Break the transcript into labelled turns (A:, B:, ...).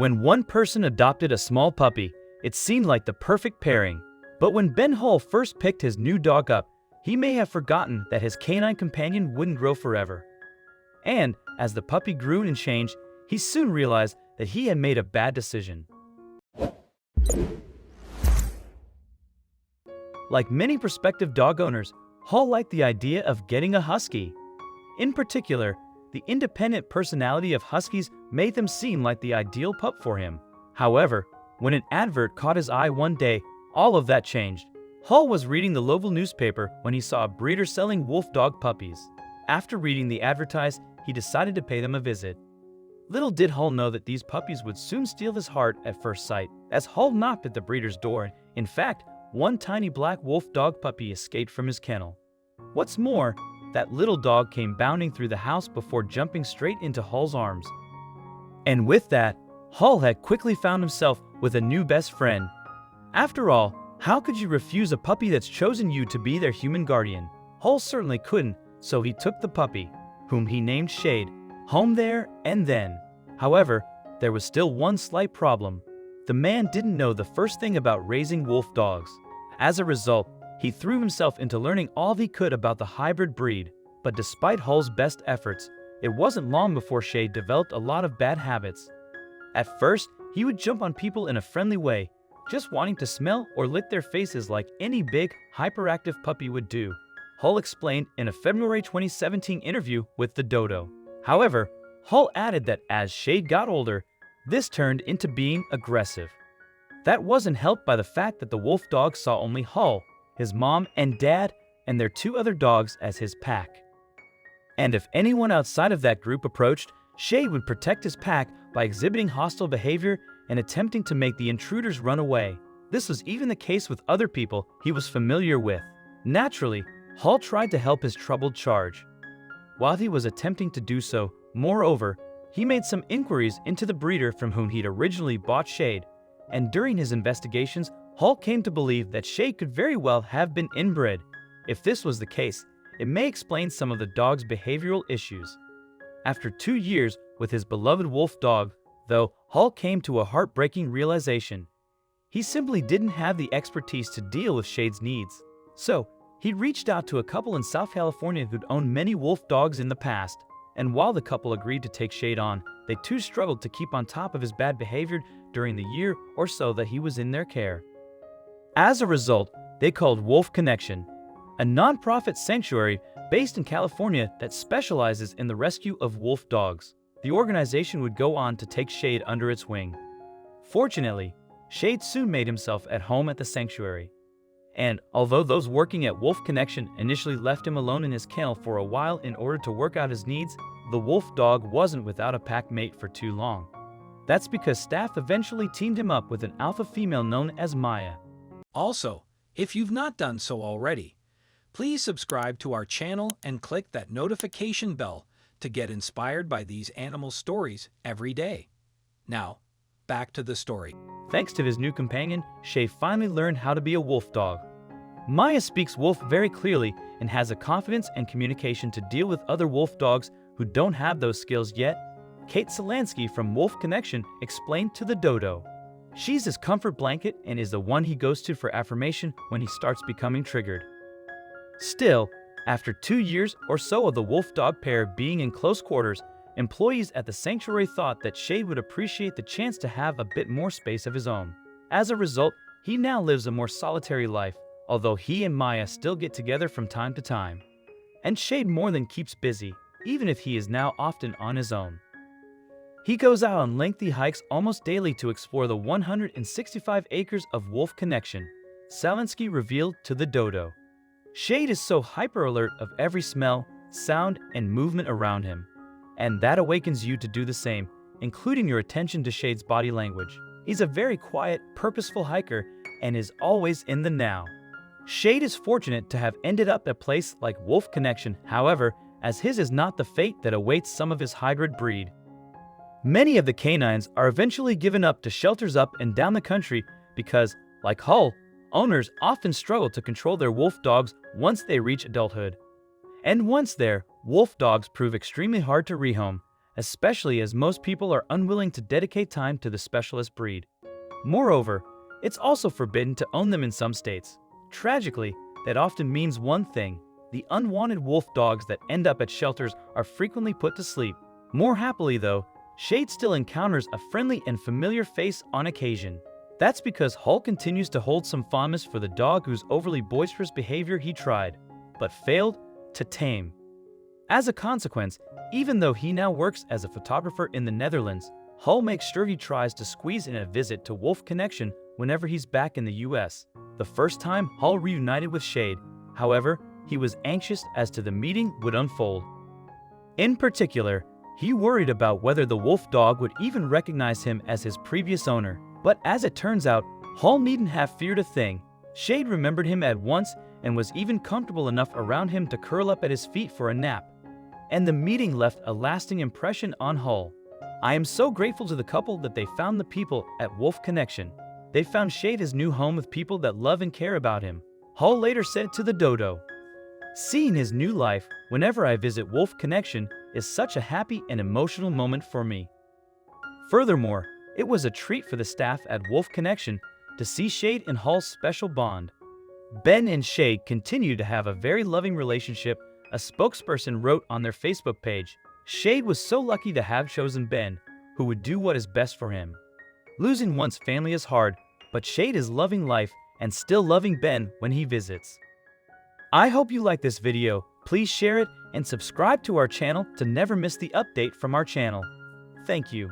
A: When one person adopted a small puppy, it seemed like the perfect pairing. But when Ben Hull first picked his new dog up, he may have forgotten that his canine companion wouldn't grow forever. And as the puppy grew and changed, he soon realized that he had made a bad decision. Like many prospective dog owners, Hull liked the idea of getting a husky. In particular, the independent personality of huskies made them seem like the ideal pup for him. However, when an advert caught his eye one day, all of that changed. Hull was reading the local newspaper when he saw a breeder selling wolf dog puppies. After reading the advertise, he decided to pay them a visit. Little did Hull know that these puppies would soon steal his heart at first sight. As Hull knocked at the breeder's door, in fact, one tiny black wolf dog puppy escaped from his kennel. What's more, that little dog came bounding through the house before jumping straight into Hull's arms. And with that, Hull had quickly found himself with a new best friend. After all, how could you refuse a puppy that's chosen you to be their human guardian? Hull certainly couldn't, so he took the puppy, whom he named Shade, home there and then. However, there was still one slight problem. The man didn't know the first thing about raising wolf dogs. As a result, he threw himself into learning all he could about the hybrid breed. But despite Hull's best efforts, it wasn't long before Shade developed a lot of bad habits. At first, he would jump on people in a friendly way, just wanting to smell or lick their faces like any big, hyperactive puppy would do, Hull explained in a February 2017 interview with the Dodo. However, Hull added that as Shade got older, this turned into being aggressive. That wasn't helped by the fact that the wolf dog saw only Hull, his mom and dad, and their two other dogs as his pack. And if anyone outside of that group approached, Shade would protect his pack by exhibiting hostile behavior and attempting to make the intruders run away. This was even the case with other people he was familiar with. Naturally, Hull tried to help his troubled charge. While he was attempting to do so, moreover, he made some inquiries into the breeder from whom he'd originally bought Shade, and during his investigations, Hull came to believe that Shade could very well have been inbred. If this was the case, it may explain some of the dog's behavioral issues. After 2 years with his beloved wolf dog, though, Hull came to a heartbreaking realization. He simply didn't have the expertise to deal with Shade's needs. So, he reached out to a couple in South California who'd owned many wolf dogs in the past. And while the couple agreed to take Shade on, they too struggled to keep on top of his bad behavior during the year or so that he was in their care. As a result, they called Wolf Connection, a non-profit sanctuary based in California that specializes in the rescue of wolf dogs. The organization would go on to take Shade under its wing. Fortunately, Shade soon made himself at home at the sanctuary. And although those working at Wolf Connection initially left him alone in his kennel for a while in order to work out his needs, the wolf dog wasn't without a pack mate for too long. That's because staff eventually teamed him up with an alpha female known as Maya.
B: Also, if you've not done so already, please subscribe to our channel and click that notification bell to get inspired by these animal stories every day. Now, back to the story.
A: Thanks to his new companion, Shade finally learned how to be a wolf dog. Maya speaks wolf very clearly and has the confidence and communication to deal with other wolf dogs who don't have those skills yet. Kate Solansky from Wolf Connection explained to the Dodo. She's his comfort blanket and is the one he goes to for affirmation when he starts becoming triggered. Still, after 2 years or so of the wolf dog pair being in close quarters, employees at the sanctuary thought that Shade would appreciate the chance to have a bit more space of his own. As a result, he now lives a more solitary life, although he and Maya still get together from time to time. And Shade more than keeps busy, even if he is now often on his own. He goes out on lengthy hikes almost daily to explore the 165 acres of Wolf Connection, Solansky revealed to the Dodo. Shade is so hyper-alert of every smell, sound, and movement around him, and that awakens you to do the same, including your attention to Shade's body language. He's a very quiet, purposeful hiker and is always in the now. Shade is fortunate to have ended up at a place like Wolf Connection, however, as his is not the fate that awaits some of his hybrid breed. Many of the canines are eventually given up to shelters up and down the country because, like Hull, owners often struggle to control their wolf dogs once they reach adulthood. And once there, wolf dogs prove extremely hard to rehome, especially as most people are unwilling to dedicate time to the specialist breed. Moreover, it's also forbidden to own them in some states. Tragically, that often means one thing: the unwanted wolf dogs that end up at shelters are frequently put to sleep. More happily though, Shade still encounters a friendly and familiar face on occasion. That's because Hull continues to hold some fondness for the dog whose overly boisterous behavior he tried, but failed, to tame. As a consequence, even though he now works as a photographer in the Netherlands, Hull makes sure he tries to squeeze in a visit to Wolf Connection whenever he's back in the US. The first time Hull reunited with Shade, however, he was anxious as to the meeting would unfold. In particular, he worried about whether the wolf dog would even recognize him as his previous owner. But as it turns out, Hull needn't have feared a thing. Shade remembered him at once and was even comfortable enough around him to curl up at his feet for a nap. And the meeting left a lasting impression on Hull. I am so grateful to the couple that they found the people at Wolf Connection. They found Shade his new home with people that love and care about him. Hull later said to the dodo, "Seeing his new life whenever I visit Wolf Connection is such a happy and emotional moment for me." Furthermore, it was a treat for the staff at Wolf Connection to see Shade and Hull's special bond. Ben and Shade continue to have a very loving relationship, a spokesperson wrote on their Facebook page. Shade was so lucky to have chosen Ben, who would do what is best for him. Losing one's family is hard, but Shade is loving life and still loving Ben when he visits. I hope you like this video. Please share it and subscribe to our channel to never miss the update from our channel. Thank you.